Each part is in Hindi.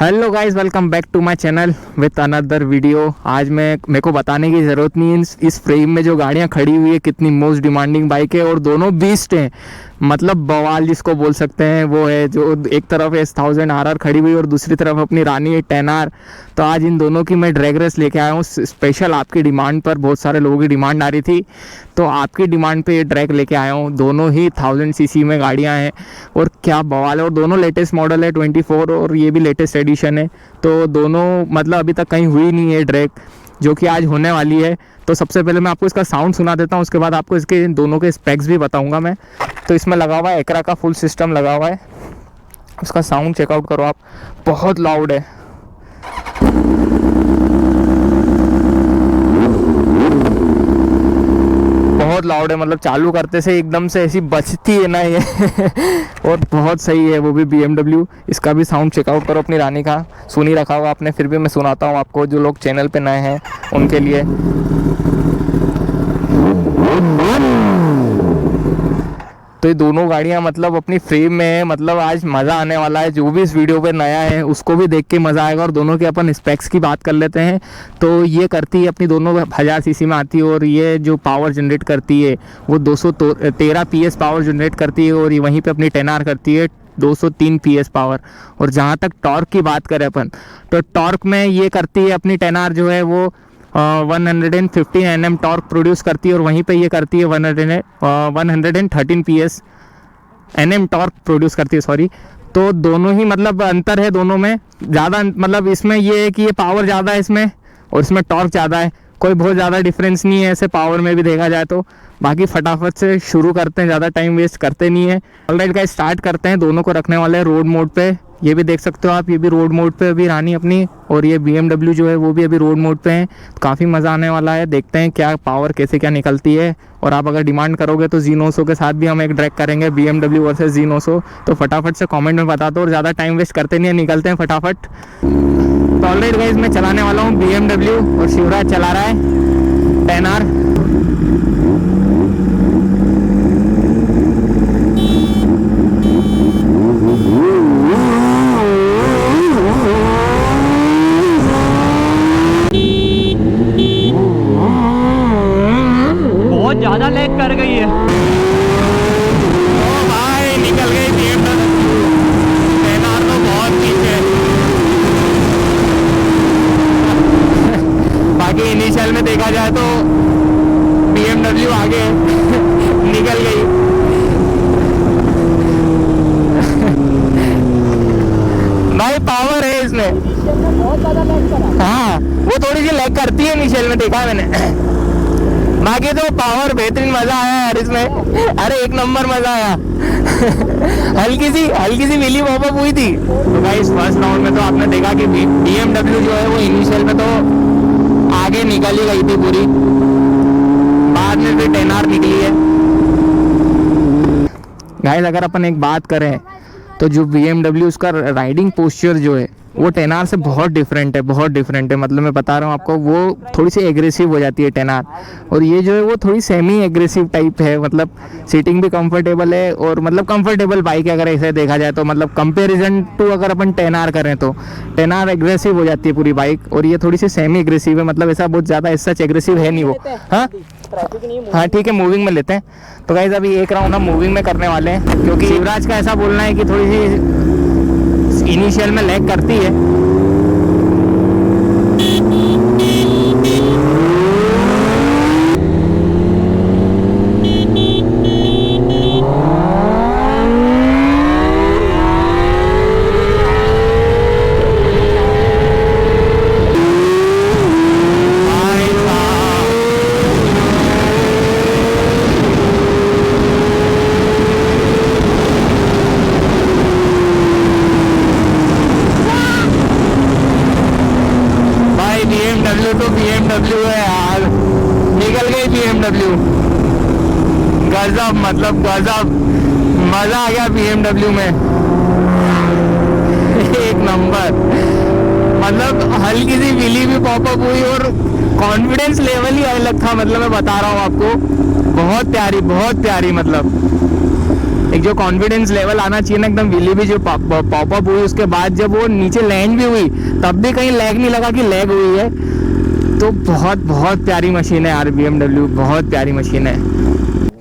Hello guys, welcome back to my channel with another video. आज मेरे को बताने की ज़रूरत नहीं है इस फ्रेम में जो गाड़ियां खड़ी हुई है कितनी मोस्ट डिमांडिंग बाइक है और दोनों बीस्ट हैं। मतलब बवाल जिसको बोल सकते हैं वो है। जो एक तरफ S1000 RR खड़ी हुई और दूसरी तरफ अपनी रानी है 10R। तो आज इन दोनों की मैं ड्रैग रेस लेके आया हूँ स्पेशल आपकी डिमांड पर। बहुत सारे लोगों की डिमांड आ रही थी तो आपकी डिमांड पे ये ड्रैग लेके आया हूँ। दोनों ही 1000 सीसी में गाड़ियाँ हैं और क्या बवाल है। और दोनों लेटेस्ट मॉडल है 24 और ये भी लेटेस्ट एडिशन है। तो दोनों मतलब अभी तक कहीं हुई नहीं है ड्रैग, जो कि आज होने वाली है। तो सबसे पहले मैं आपको इसका साउंड सुना देता हूँ, उसके बाद आपको इसके इन दोनों के स्पेक्स भी बताऊंगा मैं। तो इसमें लगा हुआ है एकरा का फुल सिस्टम लगा हुआ है। उसका साउंड चेकआउट करो आप, बहुत लाउड है। बहुत लाउड है, मतलब चालू करते से एकदम से ऐसी बचती है ना ये और बहुत सही है, वो भी BMW। इसका भी साउंड चेकआउट करो अपनी रानी का। सुन ही रखा होगा आपने, फिर भी मैं सुनाता हूँ आपको, जो लोग चैनल पे नए हैं उनके लिए। तो ये दोनों गाड़ियां मतलब अपनी फ्रेम में है। मतलब आज मज़ा आने वाला है। जो भी इस वीडियो पे नया है उसको भी देख के मज़ा आएगा। और दोनों के अपन स्पेक्स की बात कर लेते हैं। तो ये करती है अपनी दोनों 1000 सीसी में आती है और ये जो पावर जनरेट करती है वो 213 PS पावर जनरेट करती है। और ये वहीं पे अपनी 10R करती है 203 PS पावर। और जहाँ तक टॉर्क की बात करें अपन, तो टॉर्क में ये करती है अपनी 10R जो है वो 115 Nm टॉर्क प्रोड्यूस करती है। और वहीं पे ये करती है 113 PS Nm टॉर्क प्रोड्यूस करती है, सॉरी। तो दोनों ही मतलब अंतर है दोनों में ज़्यादा। मतलब इसमें ये है कि ये पावर ज़्यादा है इसमें और इसमें टॉर्क ज़्यादा है। कोई बहुत ज़्यादा डिफरेंस नहीं है ऐसे पावर में भी देखा जाए तो। बाकी फटाफट से शुरू करते हैं, ज़्यादा टाइम वेस्ट करते नहीं है। ऑलराइट गाइस, स्टार्ट करते हैं। दोनों को रखने वाले हैं रोड मोड पे। ये भी देख सकते हो आप, ये भी रोड मोड पे अभी रानी अपनी, और ये BMW जो है वो भी अभी रोड मोड पे है। काफ़ी मज़ा आने वाला है। देखते हैं क्या पावर कैसे क्या निकलती है। और आप अगर डिमांड करोगे तो Z900 के साथ भी हम एक ड्रैग करेंगे, BMW वर्सेस Z900। तो फटाफट से कमेंट में बता दो और ज़्यादा टाइम वेस्ट करते नहीं है, निकलते हैं फटाफट। तो ऑलराइट गाइस, मैं चलाने वाला हूँ BMW और शिवराज चला रहा है 10R। ज्यादा लैग कर गई है। ओ भाई, निकल गई BMW 10R तो बहुत पीछे। बाकी इनिशियल में देखा जाए तो BMW आगे निकल गई। भाई पावर है इसमें, बहुत ज्यादा लैग करा। हाँ वो थोड़ी सी लैग करती है इनिशियल में, देखा है मैंने। बाकी तो पावर बेहतरीन, मजा आया यार इसमें। अरे एक नंबर मजा आया। हल्की सी व्हीली पॉपअप हुई थी। तो गाइस, फर्स्ट राउंड में तो आपने देखा कि BMW जो है वो इनिशियल में तो आगे निकल ही गई थी पूरी, बाद में फिर 10R निकली है। गाइस, अगर अपन एक बात करें तो जो BMW उसका राइडिंग पोस्चर जो है वो 10R से बहुत डिफरेंट है। मतलब मैं बता रहा हूँ आपको, वो थोड़ी सी एग्रेसिव हो जाती है 10R। और ये जो है वो थोड़ी सेमी एग्रेसिव टाइप है। मतलब सीटिंग भी कंफर्टेबल है और मतलब कंफर्टेबल बाइक है अगर ऐसे देखा जाए तो। मतलब कंपैरिजन टू अगर अपन 10R करें तो 10R एग्रेसिव हो जाती है पूरी बाइक और ये थोड़ी सी सेमी एग्रेसिव है। मतलब ऐसा बहुत ज़्यादा ऐसा एग्रेसिव है नहीं वो। हाँ ठीक है, मूविंग में लेते हैं। तो गाइस, अभी एक राउंड हम मूविंग में करने वाले हैं, क्योंकि शिवराज का ऐसा बोलना है कि थोड़ी सी इनिशियल में लैग करती है। BMW है यार, निकल गई BMW। गजब, मतलब गजब, मजा आ गया BMW में। एक नंबर। मतलब हल्की सी व्हीली भी पॉपअप हुई और कॉन्फिडेंस लेवल ही अलग था। मतलब मैं बता रहा हूँ आपको, बहुत प्यारी मतलब। एक जो कॉन्फिडेंस लेवल आना चाहिए ना एकदम, व्हीली भी जो पॉपअप हुई उसके बाद जब वो नीचे लैंड भी हुई तब भी कहीं लैग नहीं लगा कि लैग हुई है। तो बहुत बहुत प्यारी मशीन है यार BMW, बहुत प्यारी मशीन है।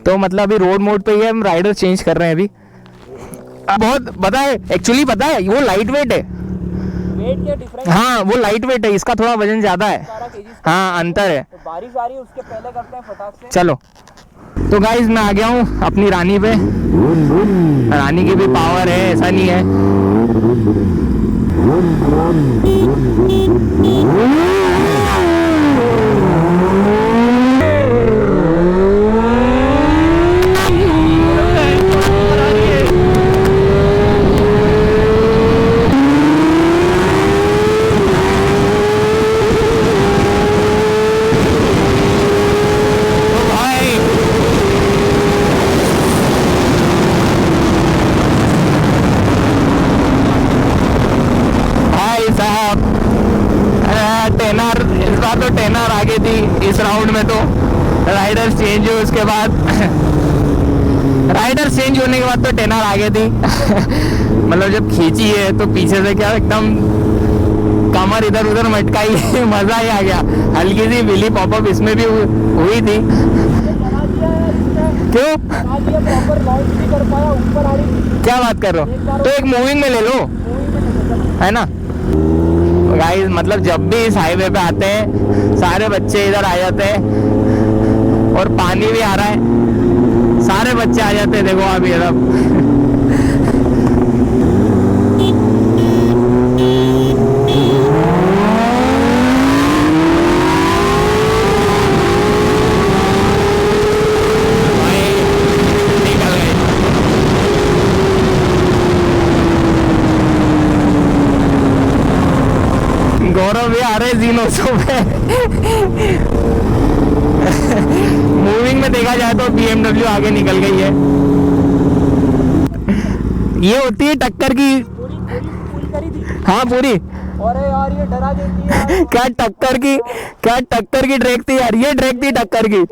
तो मतलब अभी रोड मोड पे ही है, हम राइडर चेंज कर रहे हैं अभी। बहुत पता है, एक्चुअली पता है वो लाइट वेट है। वेट क्या डिफरेंस? हाँ वो लाइट वेट है, इसका थोड़ा वजन ज्यादा है। हाँ अंतर है। तो बारिश आ रही है उसके पहले करते हैं फटाक से। चलो तो गाइस मैं आ गया हूँ अपनी रानी पे। रानी की भी पावर है, ऐसा नहीं है। टेनर इस बार तो टेनर आगे थी इस राउंड में। तो राइडर्स चेंज हुए उसके बाद राइडर्स चेंज होने के बाद तो टेनर आगे थी। मतलब जब खींची है तो पीछे से क्या एकदम कमर इधर उधर मटकाई। मजा ही आ गया। हल्की सी व्हीली पॉपअप इसमें भी हुई थी। क्यों प्रॉपर लॉन्च नहीं कर पाया, ऊपर आ रही। क्या बात कर रहे हो? तो एक मूविंग में ले लो, है ना गाइस। मतलब जब भी इस हाईवे पे आते हैं सारे बच्चे इधर आ जाते हैं और पानी भी आ रहा है, सारे बच्चे आ जाते हैं। देखो आप ये सब गौरव भी आ रहे जीनोसो पे। मूविंग में देखा जाए तो BMW आगे निकल गई है। ये होती है टक्कर की। पूरी करी थी। हाँ पूरी। अरे यार ये डरा देती है यार। क्या टक्कर की ट्रैक थी यार, ये ट्रैक थी टक्कर की।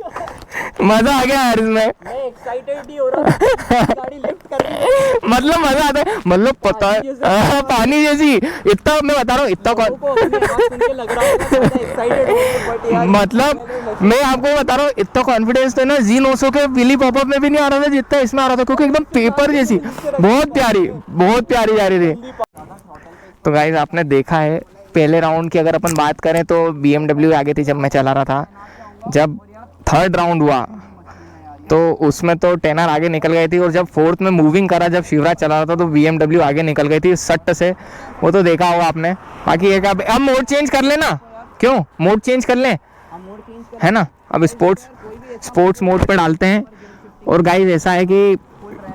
मजा आ गया यार इसमें। मैं एक्साइटेड ही हो रहा था। गाड़ी लिफ्ट कर रही है। मतलब मजा आता है, मतलब पता है पानी जैसी। इतना मैं बता रहा हूँ, इतना मतलब मैं आपको बता रहा हूँ इतना कॉन्फिडेंस था ना जीनोसो के व्हीली पॉपअप में भी नहीं आ रहा था जितना इसमें आ रहा था, क्योंकि एकदम पेपर जैसी बहुत प्यारी जा रही थी। तो गाइस आपने देखा है पहले राउंड की अगर अपन बात करें तो BMW आगे थी जब मैं चला रहा था। जब थर्ड राउंड हुआ तो उसमें तो टेनर आगे निकल गई थी, और जब फोर्थ में मूविंग करा जब शिवराज चला रहा था तो BMW आगे निकल गई थी सट्ट से। वो तो देखा होगा आपने। बाकी एक अब मोड चेंज कर लेना। क्यों मोड चेंज कर लें, है ना। अब स्पोर्ट्स मोड पे डालते हैं। और गाइस ऐसा है कि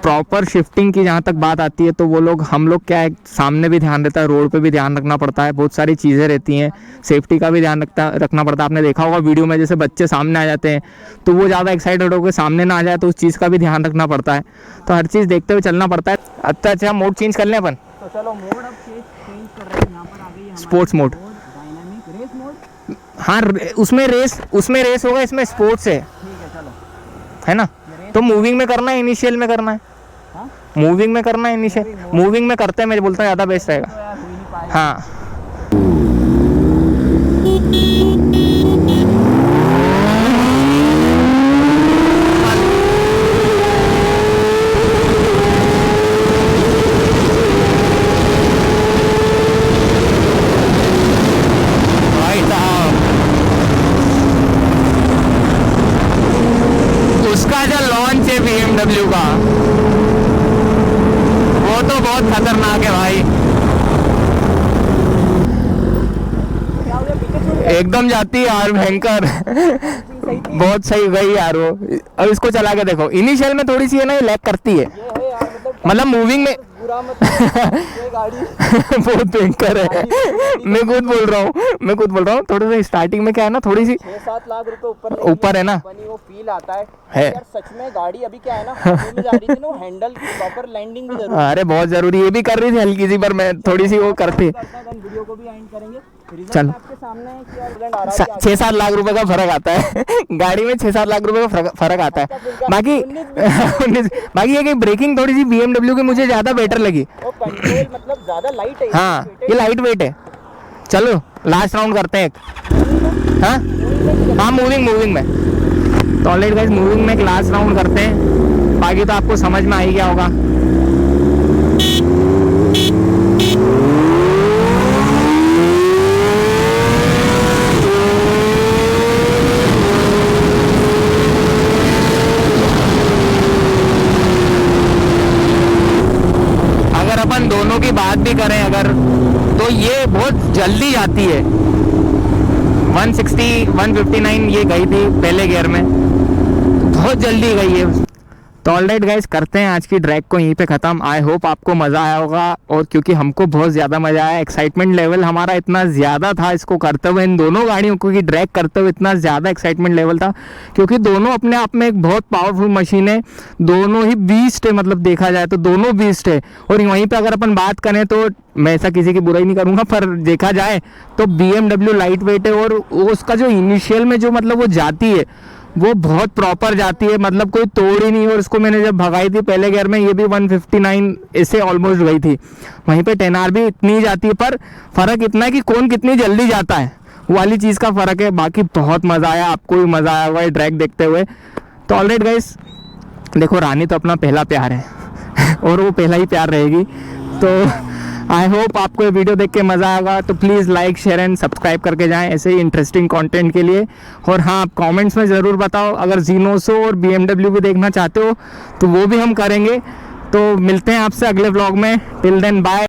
प्रॉपर शिफ्टिंग की जहाँ तक बात आती है तो वो लोग हम लोग क्या है, सामने भी ध्यान देता है, रोड पे भी ध्यान रखना पड़ता है, बहुत सारी चीज़ें रहती हैं, सेफ्टी का भी ध्यान रखना पड़ता है। आपने देखा होगा वीडियो में जैसे बच्चे सामने आ जाते हैं तो वो ज़्यादा एक्साइटेड होकर सामने ना आ जाए, तो उस चीज़ का भी ध्यान रखना पड़ता है। तो हर चीज़ देखते हुए चलना पड़ता है। अच्छा मोड चेंज कर लें अपन। तो चलो मोड अब चेंज कर रहे हैं। यहाँ पर आ गई है sports mode, dynamic race mode. हाँ उसमें रेस होगा, इसमें स्पोर्ट्स है, ठीक है चलो, है ना। तो मूविंग में करना है इनिशियल में करना है? हाँ? मूविंग में करना है इनिशियल? मूविंग में करते हैं, मैं बोलता हूँ ज़्यादा बेस्ट रहेगा। तो यार हो ही नहीं पाएगा। हाँ उसका जो लॉन्च है BMW का वो तो बहुत खतरनाक है भाई। एकदम जाती है यार भयंकर। बहुत सही गई यार वो। अब इसको चला के देखो, इनिशियल में थोड़ी सी है ना ये लैग करती है, ये है यार, मतलब मूविंग में बुरा मत ये गाड़ी बहुत भयंकर है। मैं खुद बोल रहा हूँ थोड़ा सा स्टार्टिंग में क्या है ना, थोड़ी सी 6-7 लाख रुपए ऊपर है ना, बनी वो फील आता है है। यार सच में। गाड़ी अभी क्या है ना, हाईवे में जा रही थी ना, हैंडल की प्रॉपर लैंडिंग भी जरूरी अरे बहुत जरूरी, ये भी कर रही थी हल्की सी, पर मैं थोड़ी सी वो करती। वीडियो को भी एंड करेंगे। रिजल्ट चलो। आपके सामने है कि और ब्रांड आ रहा है कि 6-7 लाख रुपए का फर्क आता है गाड़ी में 6-7 लाख रुपए का फर्क आता है। बाकी 19 बाकी ये कि ब्रेकिंग थोड़ी सी BMW की मुझे ज़्यादा बेटर लगी। और कंट्रोल मतलब ज्यादा लाइट है हाँ ये लाइट वेट है। चलो लास्ट राउंड करते हैं एक। हाँ हाँ मूविंग में। तो ऑलरेडी गाइस मूविंग में एक लास्ट राउंड करते हैं, बाकी तो आपको समझ में आ ही गया होगा। अगर अपन दोनों की बात भी करें अगर, तो ये बहुत जल्दी जाती है। 160 159 ये गई थी पहले गियर में, बहुत जल्दी गई है। तो ऑलराइट गाइस करते हैं आज की ड्रैग को यहीं पे ख़त्म। आई होप आपको मज़ा आया होगा, और क्योंकि हमको बहुत ज़्यादा मज़ा आया, एक्साइटमेंट लेवल हमारा इतना ज़्यादा था इसको करते हुए, इन दोनों गाड़ियों को की ड्रैग करते हुए इतना ज़्यादा एक्साइटमेंट लेवल था, क्योंकि दोनों अपने आप में एक बहुत पावरफुल मशीन है। दोनों ही बीस्ट है, मतलब देखा जाए तो दोनों बीस्ट है। और वहीं पर अगर अपन बात करें तो मैं ऐसा किसी की बुराई नहीं करूँगा, पर देखा जाए तो BMW लाइट वेट है, और उसका जो इनिशियल में जो मतलब वो जाती है वो बहुत प्रॉपर जाती है, मतलब कोई तोड़ ही नहीं। और उसको मैंने जब भगाई थी पहले गियर में, ये भी 159 इससे ऑलमोस्ट गई थी। वहीं पे 10R भी इतनी ही जाती है, पर फ़र्क इतना है कि कौन कितनी जल्दी जाता है, वो वाली चीज़ का फ़र्क है। बाकी बहुत मज़ा आया, आपको भी मज़ा आया होगा ट्रैक देखते हुए। तो ऑलराइट गाइस देखो, रानी तो अपना पहला प्यार है और वो पहला ही प्यार रहेगी। तो आई होप आपको ये वीडियो देख के मज़ा आएगा। तो please like share and subscribe करके जाएं ऐसे ही इंटरेस्टिंग कंटेंट के लिए। और हाँ, आप कमेंट्स में ज़रूर बताओ, अगर जीनोसो और BMW भी देखना चाहते हो तो वो भी हम करेंगे। तो मिलते हैं आपसे अगले व्लॉग में। Till then bye.